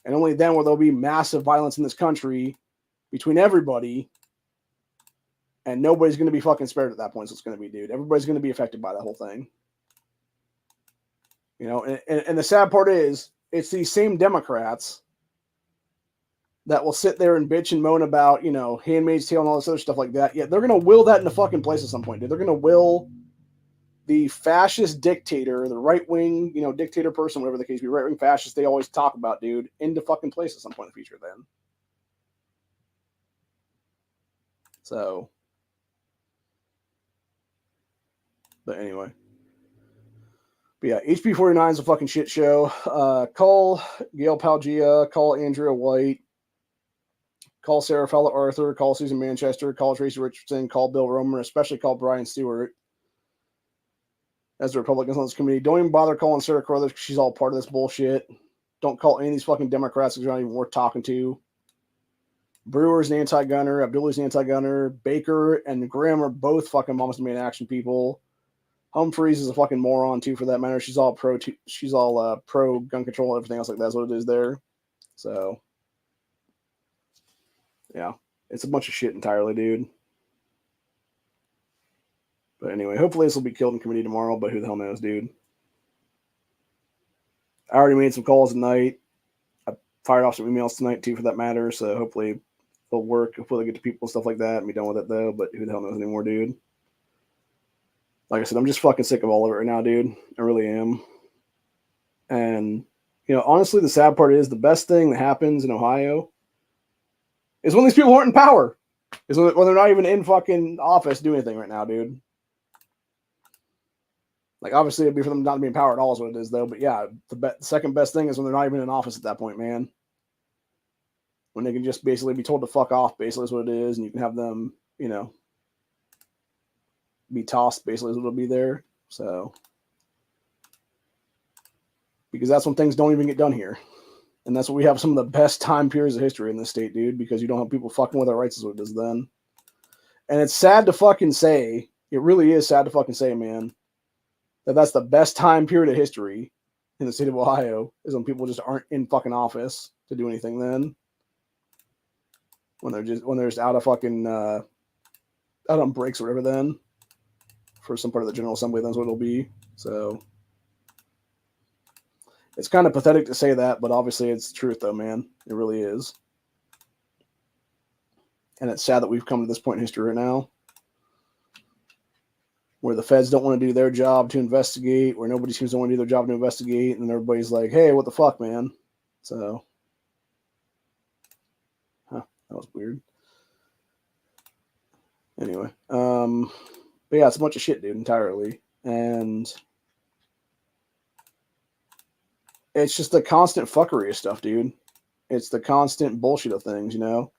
And only then will there be massive violence in this country between everybody. And nobody's going to be fucking spared at that point. So it's going to be, dude. Everybody's going to be affected by that whole thing. You know, and the sad part is, it's these same Democrats that will sit there and bitch and moan about, you know, Handmaid's Tale and all this other stuff like that. Yeah, they're going to will that into fucking place at some point, dude. They're going to will the fascist dictator, the right-wing, you know, dictator person, whatever the case be, right-wing fascist they always talk about, dude, into fucking place at some point in the future then. So. But anyway. But yeah, HB249 is a fucking shit show. Call Gail Palgia, call Andrea White, call Sarah Fowler Arthur, call Susan Manchester, call Tracy Richardson, call Bill Romer, especially call Brian Stewart as the Republicans on this committee. Don't even bother calling Sarah Carruthers because she's all part of this bullshit. Don't call any of these fucking Democrats because they're not even worth talking to. Brewer's an anti-gunner, Abdullah's an anti-gunner, Baker and Graham are both fucking Mamas and Man Action people. Humphreys is a fucking moron too, for that matter. She's all pro gun control and everything else like that. That's what it is there. So, yeah, it's a bunch of shit entirely, dude. But anyway, hopefully this will be killed in committee tomorrow. But who the hell knows, dude? I already made some calls tonight. I fired off some emails tonight too, for that matter. So hopefully they'll work. Hopefully they get to people and stuff like that and be done with it though. But who the hell knows anymore, dude? Like I said, I'm just fucking sick of all of it right now, dude. I really am. And, you know, honestly, the sad part is the best thing that happens in Ohio is when these people aren't in power. Is when they're not even in fucking office doing anything right now, dude. Like, obviously, it'd be for them not to be in power at all is what it is, though. But, yeah, the second best thing is when they're not even in office at that point, man. When they can just basically be told to fuck off, basically is what it is. And you can have them, you know, be tossed, basically, is what will be there. So, because that's when things don't even get done here. And that's what we have some of the best time periods of history in this state, dude, because you don't have people fucking with our rights is what it is then. And it's sad to fucking say, it really is sad to fucking say, man, that that's the best time period of history in the state of Ohio is when people just aren't in fucking office to do anything then. When they're just out of fucking, out on breaks or whatever then. For some part of the General Assembly, that's what it'll be. So it's kind of pathetic to say that, but obviously it's the truth, though, man. It really is. And it's sad that we've come to this point in history right now where the feds don't want to do their job to investigate, where nobody seems to want to do their job to investigate, and everybody's like, hey, what the fuck, man? So, that was weird. Anyway, but yeah, it's a bunch of shit, dude, entirely. And it's just the constant fuckery of stuff, dude. It's the constant bullshit of things, you know?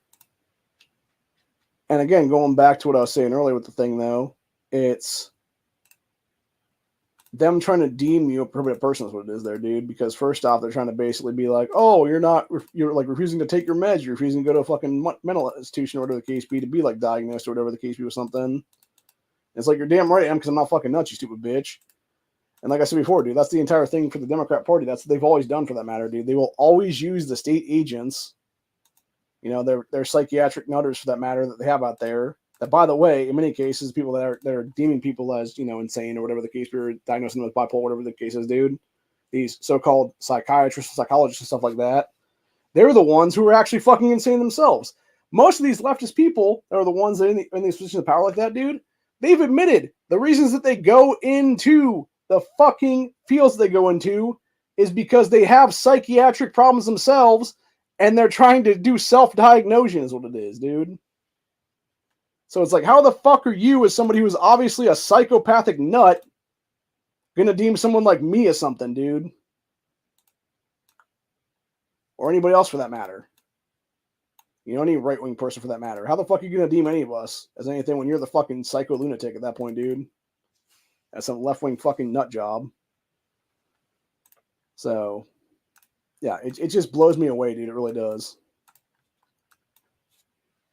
And again, going back to what I was saying earlier with the thing, though, it's them trying to deem you a appropriate person is what it is there, dude. Because first off, they're trying to basically be like, oh, you're like refusing to take your meds. You're refusing to go to a fucking mental institution or whatever the case be to be like diagnosed or whatever the case be with something. It's like, you're damn right I am because I'm not fucking nuts, you stupid bitch. And like I said before, dude, that's the entire thing for the Democrat Party. That's what they've always done for that matter, dude. They will always use the state agents, you know, their psychiatric nutters for that matter that they have out there That, by the way, in many cases, people that are deeming people as, insane or whatever the case, or diagnosing them with bipolar, whatever the case is, dude, these so-called psychiatrists, psychologists, and stuff like that, they're the ones who are actually fucking insane themselves. Most of these leftist people are the ones that in these positions of power like that, dude, they've admitted the reasons that they go into the fucking fields they go into is because they have psychiatric problems themselves and they're trying to do self-diagnosis is what it is, dude. So it's like, how the fuck are you, as somebody who is obviously a psychopathic nut, gonna deem someone like me as something, dude? Or anybody else for that matter. Any right-wing person for that matter. How the fuck are you gonna deem any of us as anything when you're the fucking psycho lunatic at that point, dude? That's some left-wing fucking nut job. So, yeah, it just blows me away, dude. It really does.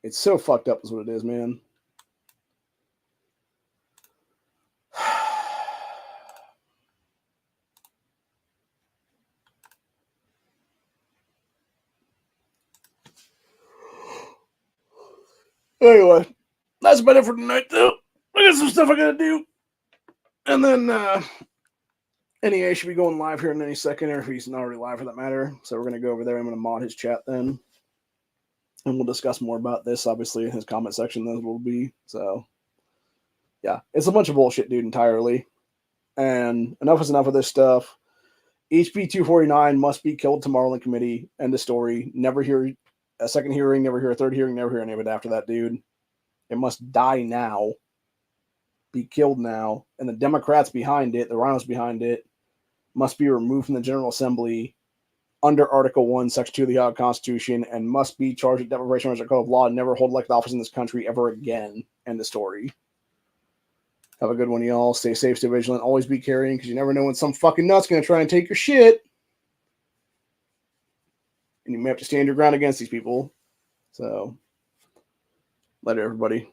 It's so fucked up is what it is, man. Anyway, that's about it for tonight, though. I got some stuff I gotta do. And then NEA should be going live here in any second, or if he's not already live for that matter. So we're going to go over there. I'm going to mod his chat then. And we'll discuss more about this, obviously, in his comment section. Then will be. So, yeah, it's a bunch of bullshit, dude, entirely. And enough is enough of this stuff. HB249 must be killed tomorrow in committee. End of story. Never hear a second hearing, never hear a third hearing, never hear any of it after that, dude. It must die now. Be killed now. And the Democrats behind it, the rhinos behind it, must be removed from the General Assembly under Article 1, Section 2 of the Ohio Constitution, and must be charged with deprivation of the code of law and never hold elected office in this country ever again. End of story. Have a good one, y'all. Stay safe, stay vigilant. Always be carrying, because you never know when some fucking nut's going to try and take your shit. And you may have to stand your ground against these people. So, later, everybody.